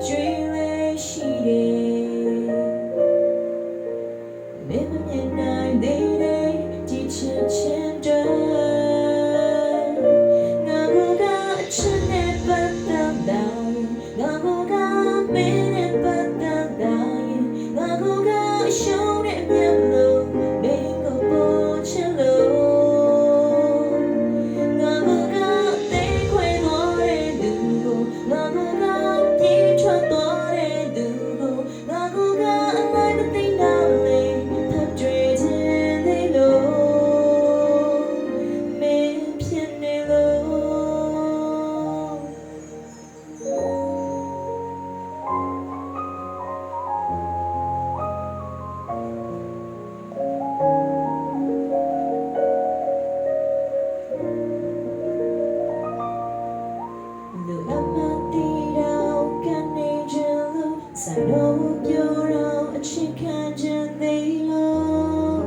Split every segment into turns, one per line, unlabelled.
追累ရှိတယ်မမြင်နိုင်သေးတဲ့ကြည်ချင်ချင်းတွေငါကအချစ်နဲ့ပတ်သက်တာငါကမင်းနဲ့ပတ်သက်တာငါကအရှုံးနဲ့မျက်လုံးမင်းကိုပေါ်ချင်လို့ငါကသိခွဲသွားတဲ့သူကိုငါပြေးထွက်သွားတဲ့သူကိုငါကအလိုက်မသိတော့လေထပ်တွေ့ခြင်းသေးလို့မင်းဖြစ်နေလို့လူအမတီတော့ကနေချင်လို့ဆိုင်တော့ပြောတော့အချစ်ခံခြင်းသေးလို့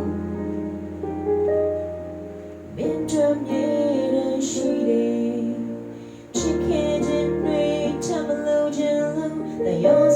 မင်းတို့မြေရှိတယ်ချစ်ခဲ့ခြင်းတွေထပ်မလို့ခြင်းလို့